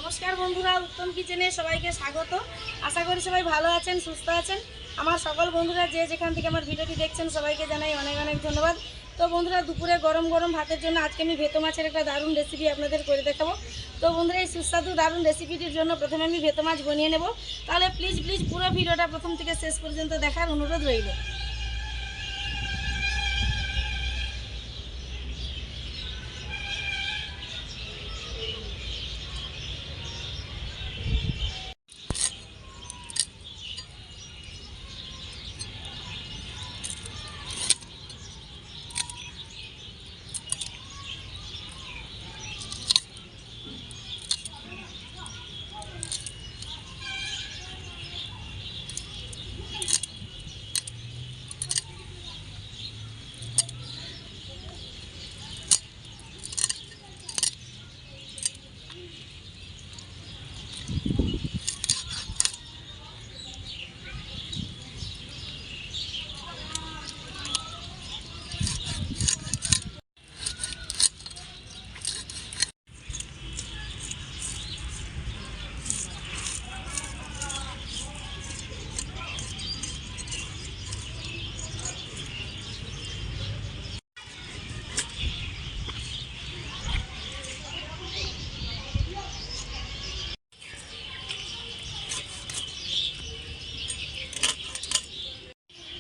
नमस्कार बंधुरा उत्तम किचेने सबाइके स्वागत। आशा करी सबाई भालो आछेन सुस्थ आछेन। आमार सकल बंधुरा जे जेखान थेके आमार भिडियोटी देखछेन सबाइके जानाई अनेक अनेक धन्यवाद। तो बंधुरा दुपुरे गरम गरम भातेर जोन्नो आजके आमि भेतो माछेर एकटा दारुण रेसिपि आपनादेर करे देखाबो। तो बंधुरा এই সুস্বাদু दारुण रेसिपिटिर जोन्नो प्रथमे आमि भेतो माछ बनिये नेब। ताहले प्लिज प्लिज पुरो भिडियोटा प्रथम थेके शेष पर्यन्त देखार अनुरोध रइल।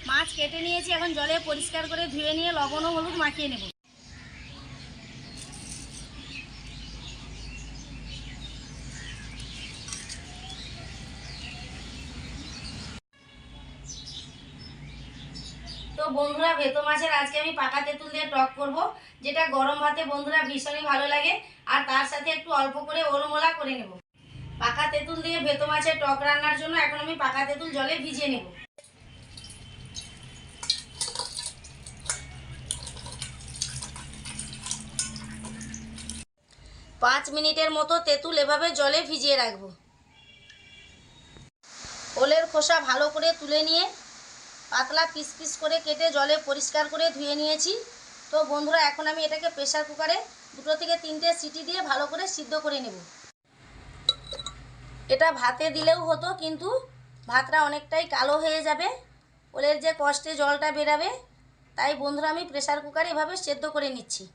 মাছ কেটে নিয়েছি, এখন জলে পরিষ্কার করে ধুয়ে নিয়ে লবণ ও হলুদ মাখিয়ে নেব। তো বন্ধুরা ভেতো মাছের আজকে আমি পাকা তেঁতুল দিয়ে টক করব, যেটা গরম ভাতে বন্ধুরা ভীষণই ভালো লাগে। আর তার সাথে একটু অল্প করে ওলমোলা করে নেব। পাকা তেঁতুল দিয়ে ভেতো মাছের টক রান্নার জন্য এখন আমি পাকা তেঁতুল জলে ভিজিয়ে নেব। 5 মিনিটের মতো তেঁতুল এভাবে জলে ভিজিয়ে রাখবো। ওলের খোসা ভালো করে তুলে নিয়ে পাতলা পিস পিস করে কেটে জলে পরিষ্কার করে ধুয়ে নিয়েছি। তো বন্ধুরা এখন আমি এটাকে প্রেসার কুকারে 2 থেকে 3টে সিটি দিয়ে ভালো করে সিদ্ধ করে নেব। এটা ভাতে দিলেও হতো, কিন্তু ভাতটা অনেকটাই কালো হয়ে যাবে, ওলের যে কষ্টে জলটা বেরাবে। তাই বন্ধুরা আমি প্রেসার কুকারে এভাবে সেদ্ধ করে নিচ্ছি।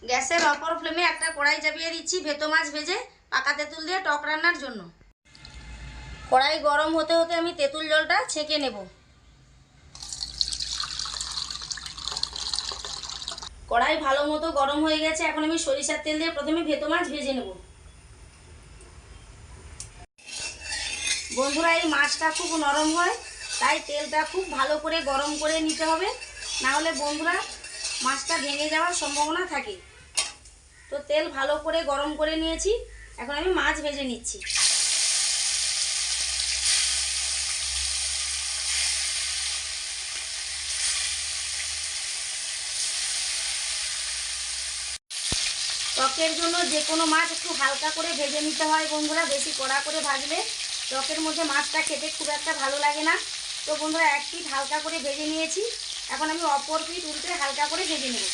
গ্যাসের অপর ফ্লেমে একটা কড়াই চাপিয়ে দিচ্ছি ভেতো মাছ ভেজে পাকা তেঁতুল দিয়ে টক রান্নার জন্য। কড়াই গরম হতে হতে আমি তেঁতুল জলটা ছেঁকে নেব। কড়াই ভালো মতো গরম হয়ে গেছে, এখন আমি সরিষার তেল দিয়ে প্রথমে ভেতো মাছ ভেজে নেব। বন্ধুরা এই মাছটা খুব নরম হয়, তাই তেলটা খুব ভালো করে গরম করে নিতে হবে, না হলে বন্ধুরা মাছটা ভেঙে যাওয়ার সম্ভাবনা থাকে। তো তেল ভালো করে গরম করে নিয়েছি, এখন আমি মাছ ভেজে নিচ্ছি। টকের জন্য যে কোনো মাছ একটু হালকা করে ভেজে নিতে হয় বন্ধুরা, বেশি কড়া করে ভাজলে টকের মধ্যে মাছটা খেতে খুব একটা ভালো লাগে না। তো বন্ধুরা এক পিঠ হালকা করে ভেজে নিয়েছি, এখন আমি অপর পিঠ উল্টে হালকা করে ভেজে নেব।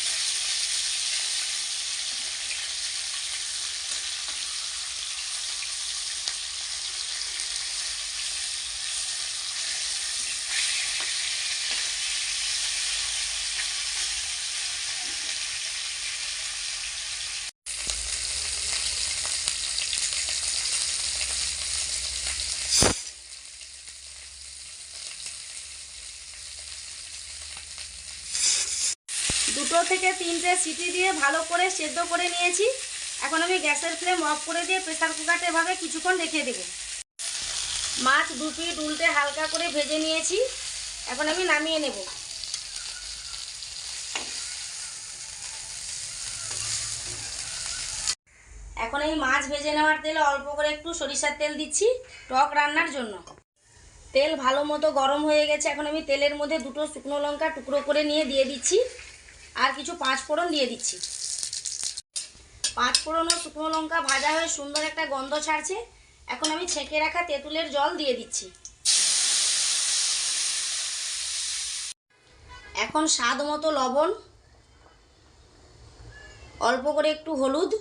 দুটো থেকে 3টে সিটি দিয়ে ভালো করে সেদ্ধ করে নিয়েছি। এখন আমি গ্যাসের ফ্লেম অফ করে দিয়ে প্রেসার কুকারটা এভাবে কিছুক্ষণ রেখে দেব। মাছ 2 পিঠ উল্টে হালকা করে ভেজে নিয়েছি, এখন আমি নামিয়ে নেব। এখন এই মাছ ভেজে নেওয়ার তেলে অল্প করে একটু সরিষার তেল দিচ্ছি টক রান্নার জন্য। তেল ভালো মতো গরম হয়ে গেছে, এখন আমি তেলের মধ্যে 2টো শুকনো লঙ্কা টুকরো করে নিয়ে দিয়ে দিচ্ছি, আর কিছু 5 ফোড়ন দিয়ে দিচ্ছি। 5 ফোড়ন ও শুকনো লঙ্কা ভাজা হয়ে সুন্দর একটা গন্ধ ছাড়ছে। এখন আমি ছেঁকে রাখা তেঁতুলের জল দিয়ে দিচ্ছি। এখন স্বাদ মতো লবণ, অল্প করে একটু হলুদ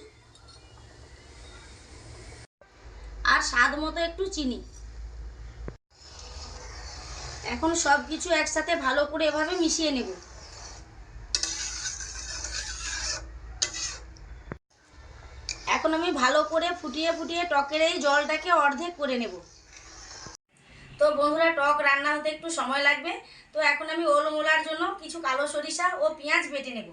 আর স্বাদ মতো একটু চিনি। এখন সব কিছু একসাথে ভালো করে এভাবে মিশিয়ে নেব। এখন আমি ভালো করে ফুটিয়ে ফুটিয়ে টকের এই জলটাকে অর্ধেক করে নেব। তো বন্ধুরা, টক রান্না হতে একটু সময় লাগবে, তো এখন আমি ওল মোলার জন্য কিছু কালো সরিষা ও পেঁয়াজ বেটে নেব।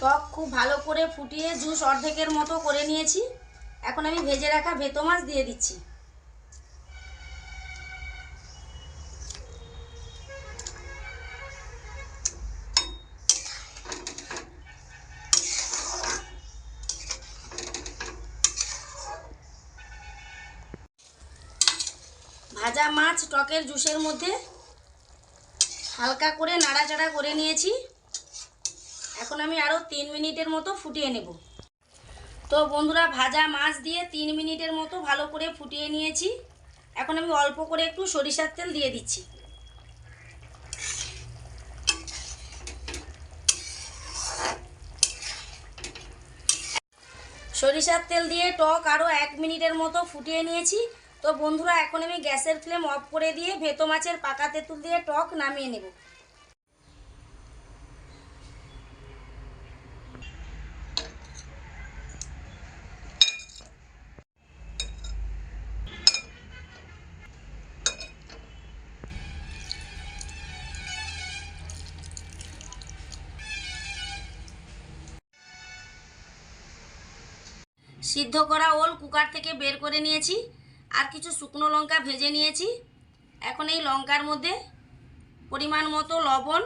টক খুব ভালো করে ফুটিয়ে জুস অর্ধেকের মতো করে নিয়েছি। এখন আমি ভেজে রাখা ভেতো মাছ দিয়ে দিচ্ছি। ভাজা মাছ টকের জুসের মধ্যে হালকা করে নাড়াচাড়া করে নিয়েছি। এখন আমি আরও 3 মিনিটের মতো ফুটিয়ে নেব। তো বন্ধুরা, ভাজা মাছ দিয়ে 3 মিনিটের মতো ভালো করে ফুটিয়ে নিয়েছি। এখন আমি অল্প করে একটু সরিষার তেল দিয়ে দিচ্ছি। সরিষার তেল দিয়ে টক আরও 1 মিনিটের মতো ফুটিয়ে নিয়েছি। তো বন্ধুরা, এখন আমি গ্যাসের ফ্লেম অফ করে দিয়ে ভেতো মাছের পাকা তেঁতুল দিয়ে টক নামিয়ে নেব। সিদ্ধ করা ওল কুকার থেকে বের করে নিয়েছি, আর কিছু শুকনো লঙ্কা ভেজে নিয়েছি। এখন এই লঙ্কার মধ্যে পরিমাণ মতো লবণ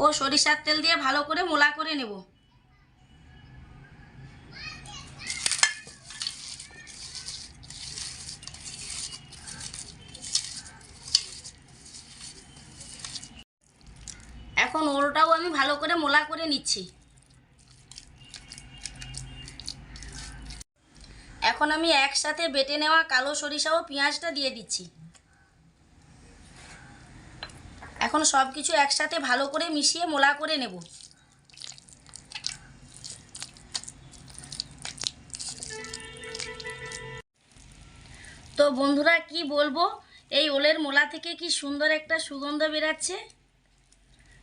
ও সরিষার তেল দিয়ে ভালো করে মোলা করে নেব। এখন ওলটাও আমি ভালো করে মোলা করে নিচ্ছি। এখন আমি একসাথে বেটে নেওয়া কালো সরিষা ও পেঁয়াজটা দিয়ে দিচ্ছি। এখন সব কিছু একসাথে ভালো করে মিশিয়ে মোলা করে নেব। তো বন্ধুরা, কি বলবো, এই ওলের মোলা থেকে কি সুন্দর একটা সুগন্ধ বেরাচ্ছে।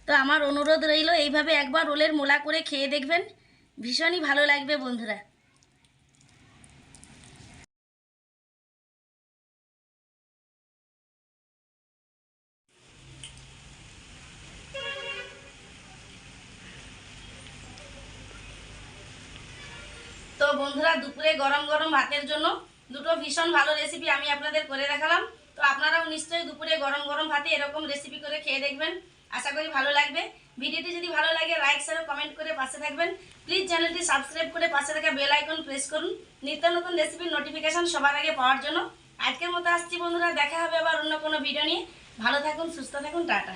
তো আমার অনুরোধ রইল, এইভাবে একবার ওলের মোলা করে খেয়ে দেখবেন, ভীষণই ভালো লাগবে বন্ধুরা। তো বন্ধুরা, দুপুরে গরম গরম ভাতের জন্য দুটো ভীষণ ভালো রেসিপি আমি আপনাদের করে দেখালাম। তো আপনারাও নিশ্চয়ই দুপুরে গরম গরম ভাতে এরকম রেসিপি করে খেয়ে দেখবেন, আশা করি ভালো লাগবে। ভিডিওটি যদি ভালো লাগে লাইক শেয়ার ও কমেন্ট করে পাশে থাকবেন। প্লিজ চ্যানেলটি সাবস্ক্রাইব করে পাশে থাকা বেল আইকন প্রেস করুন নিত্য নতুন রেসিপির নোটিফিকেশন সবার আগে পাওয়ার জন্য। আজকের মতো আসছি বন্ধুরা, দেখা হবে আবার অন্য কোনো ভিডিও নিয়ে। ভালো থাকুন, সুস্থ থাকুন, টাটা।